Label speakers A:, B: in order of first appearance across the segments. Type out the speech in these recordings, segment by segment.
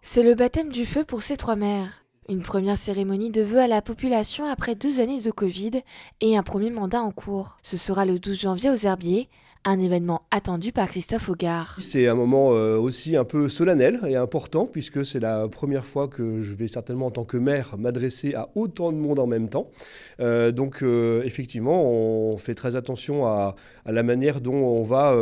A: C'est le baptême du feu pour ces trois mères. Une première cérémonie de vœux à la population après 2 années de Covid et un premier mandat en cours. Ce sera le 12 janvier aux Herbiers, un événement attendu par Christophe Augard.
B: C'est un moment aussi un peu solennel et important puisque c'est la première fois que je vais certainement en tant que maire m'adresser à autant de monde en même temps. Effectivement, on fait très attention à la manière dont on va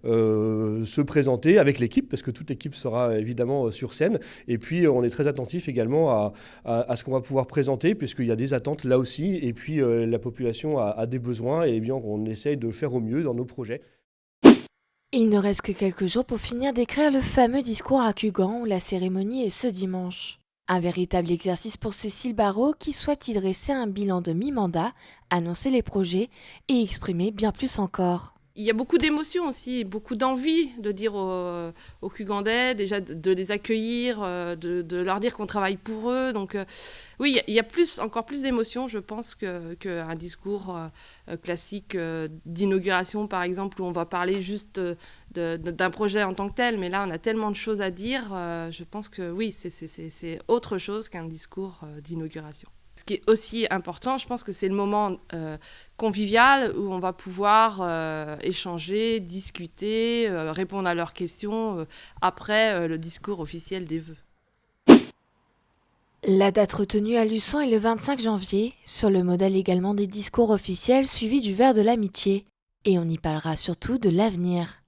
B: se présenter avec l'équipe parce que toute l'équipe sera évidemment sur scène. Et puis on est très attentif également à ce qu'on va pouvoir présenter puisqu'il y a des attentes là aussi. Et puis la population a des besoins et bien on essaye de faire au mieux dans nos projets.
A: Il ne reste que quelques jours pour finir d'écrire le fameux discours à Cugan où la cérémonie est ce dimanche. Un véritable exercice pour Cécile Barrot qui souhaite y dresser un bilan de mi-mandat, annoncer les projets et exprimer bien plus encore.
C: Il y a beaucoup d'émotions aussi, beaucoup d'envie de dire aux Cugandais, déjà de les accueillir, de leur dire qu'on travaille pour eux. Donc oui, il y a encore plus d'émotions, je pense, qu'un discours classique d'inauguration, par exemple, où on va parler juste d'un projet en tant que tel. Mais là, on a tellement de choses à dire. Je pense que oui, c'est autre chose qu'un discours d'inauguration. Ce qui est aussi important, je pense que c'est le moment convivial où on va pouvoir échanger, discuter, répondre à leurs questions après le discours officiel des vœux.
A: La date retenue à Luçon est le 25 janvier, sur le modèle également des discours officiels suivis du verre de l'amitié. Et on y parlera surtout de l'avenir.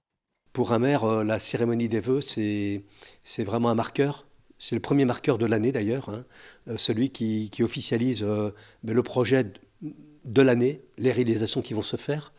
D: Pour un maire, la cérémonie des vœux, c'est vraiment un marqueur. C'est le premier marqueur de l'année d'ailleurs, hein. Celui qui officialise le projet de l'année, les réalisations qui vont se faire.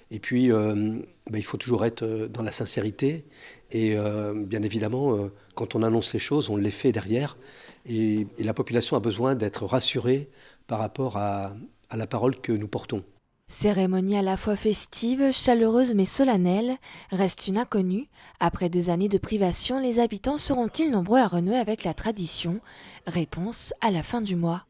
D: Et puis, il faut toujours être dans la sincérité. Et bien évidemment, quand on annonce les choses, on les fait derrière. Et la population a besoin d'être rassurée par rapport à la parole que nous portons.
A: Cérémonie à la fois festive, chaleureuse mais solennelle, reste une inconnue. Après 2 années de privation, les habitants seront-ils nombreux à renouer avec la tradition? Réponse à la fin du mois.